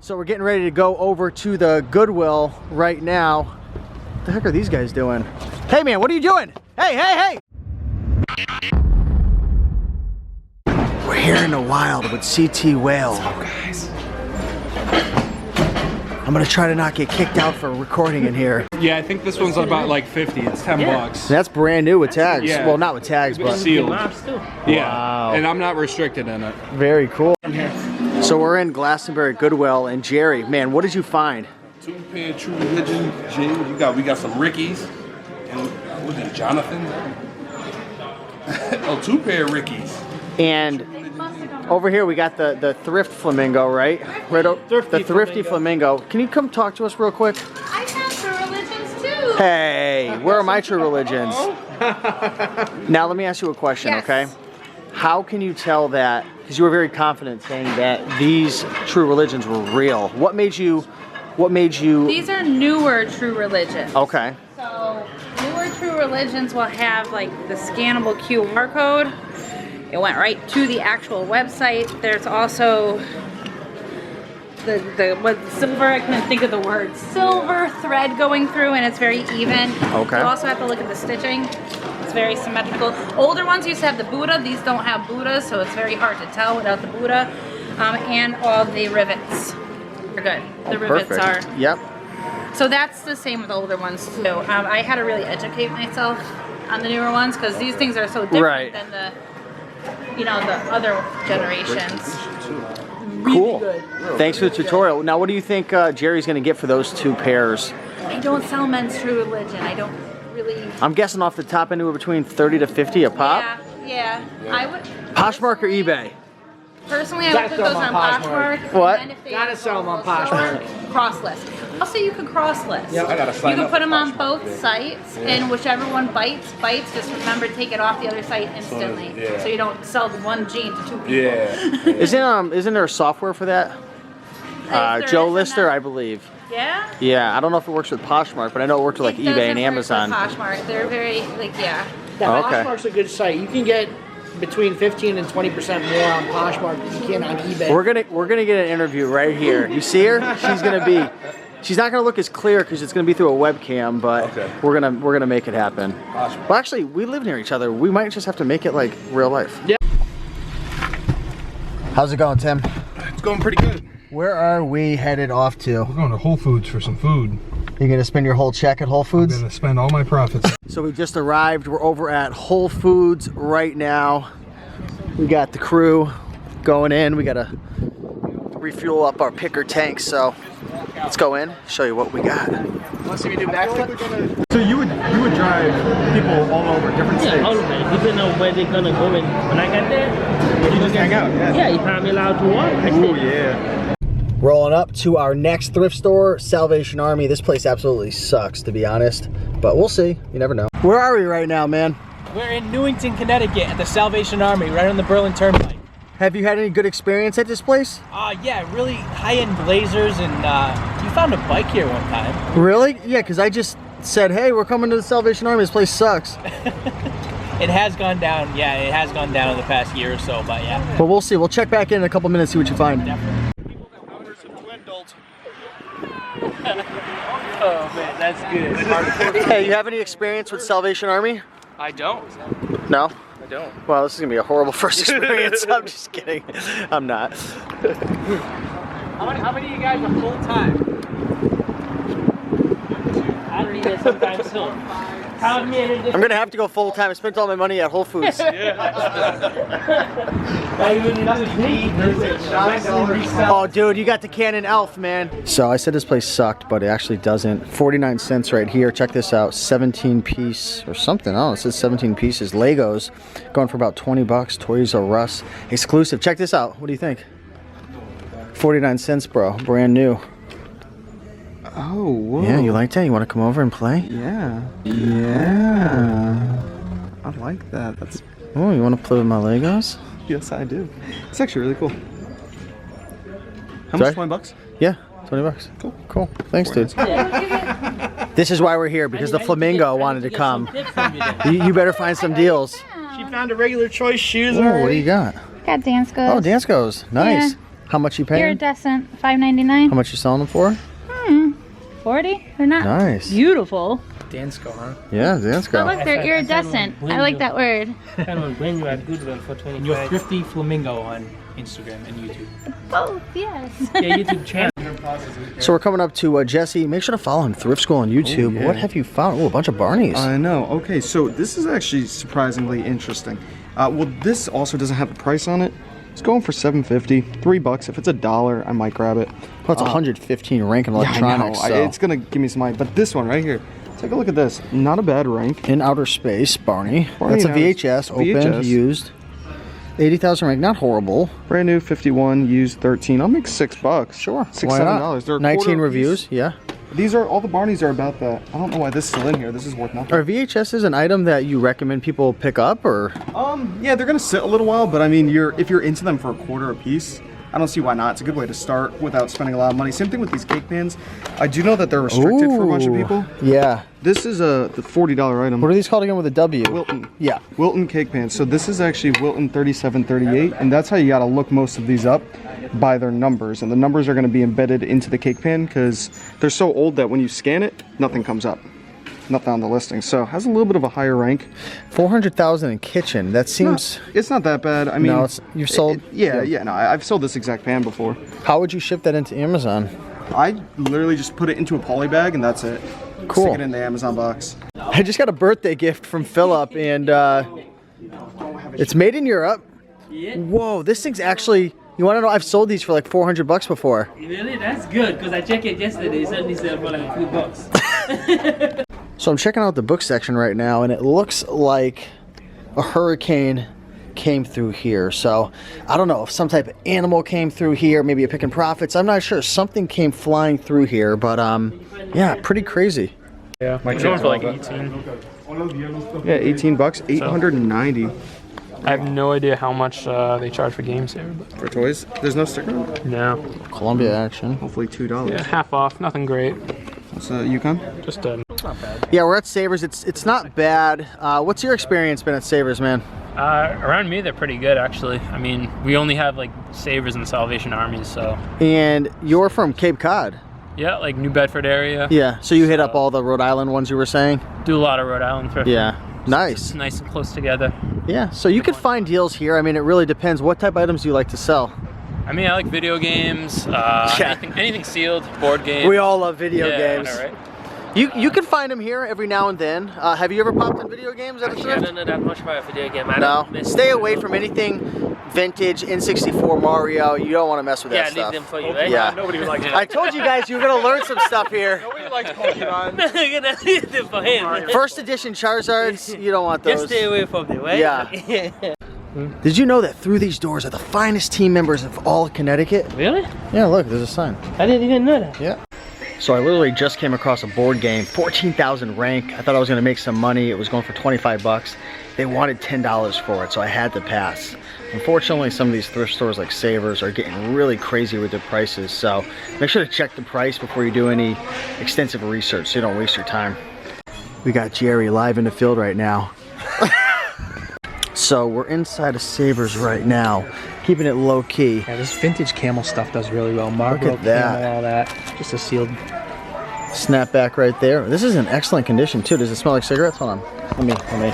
So we're getting ready to go over to the Goodwill right now. What the heck are these guys doing? Hey man, what are you doing? Hey, hey, hey! We're here in the wild with CT Whale. What's up, guys? I'm gonna try to not get kicked out for recording in here. Yeah, I think this one's about like 50. It's 10 bucks. That's brand new with tags. Yeah. Well, not with tags, but sealed. Yeah, wow. and I'm not restricted in it. Very cool. So we're in Glastonbury Goodwill, and Jerry, man, what did you find? 2 pair True Religion jeans. We got some Rickies. And what is it, Jonathan? Oh, 2 pair of Rickies. And over here we got the Thrift Flamingo, right? The Thrifty Flamingo. Can you come talk to us real quick? I have True Religions too. Hey, where are my True Religions? Now let me ask you a question, Yes. okay? How can you tell that, because you were very confident saying that these True Religions were real. What made you These are newer True Religions. Okay. So newer True Religions will have like the scannable QR code. It went right to the actual website. There's also the silver, I couldn't think of the word, silver thread going through, and it's very even. Okay. You also have to look at the stitching. It's very symmetrical. Older ones used to have the Buddha. These don't have Buddha, so it's very hard to tell without the Buddha. And all the rivets are good. The rivets perfect. are. Yep. So that's the same with older ones too. I had to really educate myself on the newer ones because these things are so different Right. than the other generations. Cool. Thanks for the tutorial. Now, what do you think Jerry's going to get for those 2 pairs? I don't sell men's True Religion. I don't really. I'm guessing off the top end, we're between 30 to 50 a pop. Yeah. I would. Poshmark or eBay? Personally, I would put those on Poshmark. What? And if they Gotta sell them on store, Poshmark. Cross list. Also, you could cross list. I gotta sign You can up put for them on Poshmark. both sites, and whichever one bites. Just remember, take it off the other site instantly, yeah. so you don't sell one jean to 2 people. Yeah. Isn't there software for that? There Joe is or Lister, not? I believe. Yeah. Yeah, I don't know if it works with Poshmark, but I know it works with like It eBay and doesn't work Amazon. with Poshmark. They're very Yeah, Oh, okay. Poshmark's a good site. You can get between 15 and 20% more on Poshmark than you can on eBay. We're gonna get an interview right here. You see her? She's not gonna look as clear because it's gonna be through a webcam, but Okay. we're gonna make it happen. Well, actually, we live near each other. We might just have to make it like real life. Yeah. How's it going, Tim? It's going pretty good. Where are we headed off to? We're going to Whole Foods for some food. You gonna spend your whole check at Whole Foods? I'm gonna spend all my profits. So we just arrived. We're over at Whole Foods right now. We got the crew going in. We gotta refuel up our picker tanks. So let's go in, show you what we got. Want to see me do backflip? So you would drive people all over different states? Always, depending on where they're gonna go. And when I got there, You just hang out, yeah. yeah, if I'm allowed to walk, I Oh stay. yeah. Rolling up to our next thrift store, Salvation Army. This place absolutely sucks, to be honest, but we'll see. You never know. Where are we right now, man? We're in Newington, Connecticut at the Salvation Army, right on the Berlin Turnpike. Have you had any good experience at this place? Yeah, really high-end blazers, and you found a bike here one time. Really? Yeah, because I just said, hey, we're coming to the Salvation Army. This place sucks. It has gone down, yeah, it has gone down in the past year or so, but yeah. But we'll see. We'll check back in a couple minutes, see what you find. Definitely. Oh man, that's good. Hey, you have any experience with Salvation Army? I don't. No? I don't. Well, this is gonna be a horrible first experience. I'm just kidding. I'm not. How many of you guys are full-time? I'll be there sometime soon. Count me in. I'm gonna have to go full time. I spent all my money at Whole Foods. Oh, dude, you got the Canon Elf, man. So I said this place sucked, but it actually doesn't. 49 cents right here. Check this out. 17 piece or something. Oh, it says 17 pieces. Legos going for about 20 bucks. Toys R Us exclusive. Check this out. What do you think? 49 cents, bro. Brand new. Oh, whoa. Yeah, you like that? You want to come over and play? Yeah. Yeah. I like that. That's. Oh, you want to play with my Legos? Yes, I do. It's actually really cool. How Sorry? much? 20 bucks? Yeah, 20 bucks. Cool. Cool. Thanks, dude. This is why we're here, because the flamingo wanted to come. You better find some deals. She found a regular choice shoes. Oh, what do you got? Got dance goes. Oh, dance goes. Nice. How much you paying? Iridescent, $5.99. How much you selling them for? 40. They're not Nice. beautiful. Dansko, huh? Yeah, But Dansko. look, they're iridescent. I like that word. Kind of blend you a good one for 25. You're Thrifty Flamingo on Instagram and YouTube. Both, yes. Yeah, YouTube channel. So we're coming up to Jesse. Make sure to follow him, Thrift School on YouTube. yeah. What have you found? Oh, a bunch of Barneys. I know. Okay, so this is actually surprisingly interesting. Well, this also doesn't have a price on it. It's going for $7.50, $3. If it's $1, I might grab it. Well, it's 115 Raiken electronics. Yeah, I know. So. It's gonna give me some money. But this one right here, take a look at this. Not a bad rank. In outer space, Barney. Barney That's a in outer- VHS, opened, VHS. used. 80,000 rank, not horrible. Brand new 51, used 13. I'll make $6. Sure. $6, Why not? $7. They're a 19 quarter reviews, apiece. yeah. These are all the Barneys are about that. I don't know why this is still in here. This is worth nothing. Are VHSs an item that you recommend people pick up, or? Yeah, they're gonna sit a little while, but I mean, if you're into them for a quarter a piece, I don't see why not. It's a good way to start without spending a lot of money. Same thing with these cake pans. I do know that they're restricted for a bunch of Ooh, people. Yeah. This is the $40 item. What are these called again with a W? Wilton. Yeah. Wilton cake pans. So this is actually Wilton 3738, and that's how you gotta look most of these up, by their numbers. And the numbers are gonna be embedded into the cake pan because they're so old that when you scan it, nothing comes up. Nothing on the listing. So it has a little bit of a higher rank. 400,000 in kitchen. That seems. It's not that bad. I mean, No, you've sold. No, I've sold this exact pan before. How would you ship that into Amazon? I literally just put it into a poly bag and that's it. Cool. Stick it in the Amazon box. I just got a birthday gift from Philip, and it's made in Europe. Whoa, this thing's actually. You want to know? I've sold these for like $400 before. Really? That's good, because I checked it yesterday. It only sell for like $2. So I'm checking out the book section right now, and it looks like a hurricane came through here. So I don't know if some type of animal came through here, maybe a Pickin' Profits. I'm not sure. Something came flying through here, but yeah, pretty crazy. Yeah, it's going for like 18. Yeah, 18 bucks, 890 I have no idea how much they charge for games here. But for toys. There's no sticker on it. no. Columbia action. Hopefully $2. Yeah, half off. Nothing great. It's Yukon. Just not bad. Yeah, we're at Savers. It's not bad. What's your experience been at Savers, man? Around me, they're pretty good, actually. I mean, we only have like Savers and Salvation Armies, so. And you're from Cape Cod. Yeah, like New Bedford area. Yeah, so you hit up all the Rhode Island ones you were saying? Do a lot of Rhode Island thrifting. Yeah, nice. It's nice and close together. Yeah, so you could find deals here. I mean, it really depends. What type of items do you like to sell? I mean, I like video games, anything sealed, board games. We all love video games. I know, right? You can find them here every now and then. Have you ever popped in video games at a Actually, I thrift? don't know that much about video game. I No. don't miss Stay away from anything vintage, N64, Mario. You don't want to mess with that Yeah, stuff. leave them for you, right? Yeah. Nobody likes I told you guys you were going to learn some stuff here. Nobody likes Pokemon. I'm gonna leave them for him. First edition Charizards, you don't want those. Just stay away from them, right? Yeah. Did you know that through these doors are the finest team members of all of Connecticut? Really? Yeah, look, there's a sign. I didn't even know that. Yeah. So I literally just came across a board game, 14,000 rank. I thought I was gonna make some money. It was going for 25 bucks. They wanted $10 for it, so I had to pass. Unfortunately, some of these thrift stores like Savers are getting really crazy with their prices, so make sure to check the price before you do any extensive research so you don't waste your time. We got Jerry live in the field right now. So we're inside of Savers right now, keeping it low key. Yeah, this vintage camel stuff does really well. Marlboro Look at that. camel, all that. Just a sealed. Snapback right there. This is in excellent condition too. Does it smell like cigarettes? Hold on. Let me.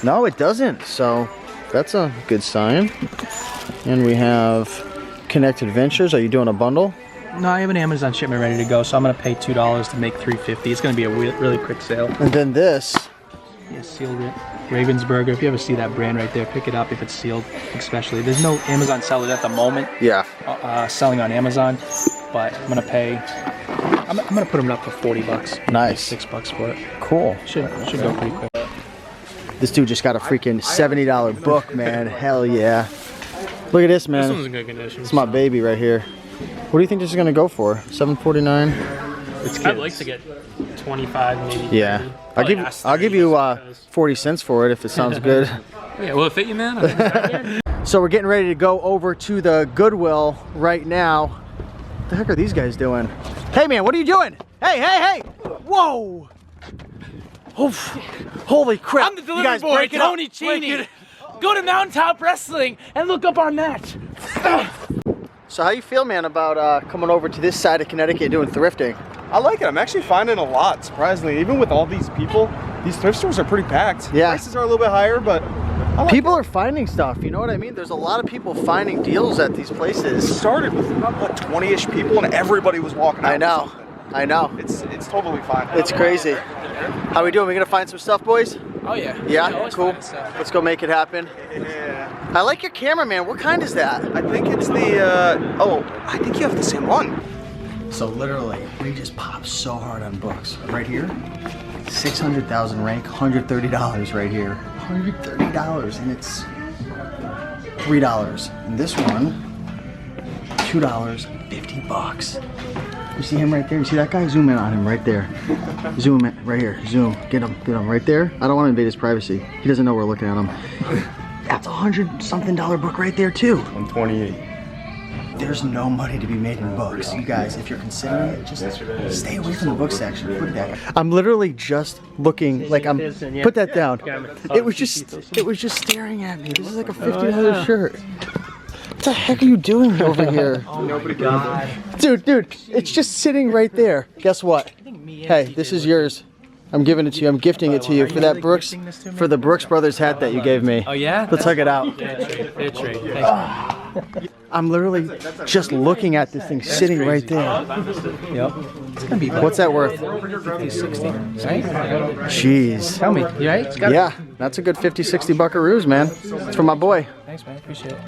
No, it doesn't. So that's a good sign. And we have Connected Ventures. Are you doing a bundle? No, I have an Amazon shipment ready to go, so I'm gonna pay $2 to make $3.50. It's gonna be a really quick sale. And then this. Yeah, sealed it. Ravensburger. If you ever see that brand right there, pick it up if it's sealed. Especially, there's no Amazon sellers at the moment Yeah. selling on Amazon, but I'm gonna pay. I'm gonna put them up for 40 bucks. Nice. $6 for it. Cool. Should go pretty quick. This dude just got a freaking $70 book, man. Hell yeah. Look at this, man. This one's in good condition. It's my baby right here. What do you think this is gonna go for? $7.49? I'd like to get 25, maybe. Yeah. 30. I'll Probably give ask I'll give 30 you just because. 40 cents for it if it sounds good. Yeah, will it fit you, man? I think So we're getting ready to go over to the Goodwill right now. What the heck are these guys doing? Hey man, what are you doing? Hey! Whoa! Oh, holy crap! I'm the You delivery guys boy, break it up. Tony Cheney. Go to Mountaintop Wrestling and look up our match. So how you feel, man, about coming over to this side of Connecticut doing thrifting? I like it. I'm actually finding a lot, surprisingly. Even with all these people, these thrift stores are pretty packed. Yeah. Prices are a little bit higher, but I like People are finding stuff, you know what I mean? There's a lot of people finding deals at these it. places. Started with about, what, 20-ish people, and everybody was walking out. I know, I know. It's totally fine. It's crazy. How we doing? We gonna find some stuff, boys? Oh yeah. Yeah, cool. Let's go make it happen. Yeah. I like your camera, man. What kind is that? I think it's the, I think you have the same one. So literally, we just popped so hard on books. Right here, 600,000 rank, $130 right here. $130, and it's $3. And this one, $2, 50 bucks. You see him right there? You see that guy? Zoom in on him right there. Zoom in, right here, zoom. Get him right there. I don't want to invade his privacy. He doesn't know we're looking at him. That's $100-something book right there too. 128. There's no money to be made in books. You guys, if you're considering it, just stay away from the book section. Look at that. I'm literally just looking like I'm. Put that down. It was just staring at me. This is like a $50 shirt. What the heck are you doing over here? Oh my God. Dude, it's just sitting right there. Guess what? Hey, this is yours. I'm giving it to you. I'm gifting it to you for that Brooks, for the Brooks Brothers hat that you gave me. Oh yeah? Let's hug it out. Fair trade. Thanks. I'm literally just looking at this thing sitting right there. Yep. It's gonna be like What's that worth? 50, 60, right? Jeez. Tell me, you right? It's gotta Yeah, that's a good 50-60 buckaroos, man. It's for my boy. Thanks, man. Appreciate it.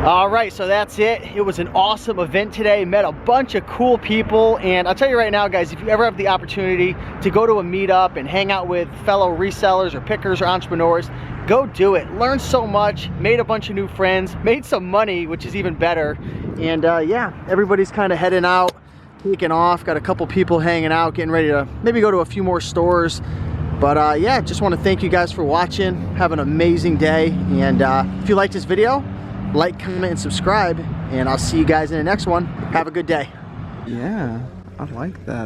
All right, so that's it. It was an awesome event today. Met a bunch of cool people, and I'll tell you right now, guys, if you ever have the opportunity to go to a meetup and hang out with fellow resellers or pickers or entrepreneurs, go do it. Learn so much, made a bunch of new friends, made some money, which is even better. And yeah, everybody's kind of heading out, taking off. Got a couple people hanging out, getting ready to maybe go to a few more stores. But yeah, just want to thank you guys for watching. Have an amazing day. And if you liked this video, like, comment, and subscribe, and I'll see you guys in the next one. Have a good day. Yeah, I like that.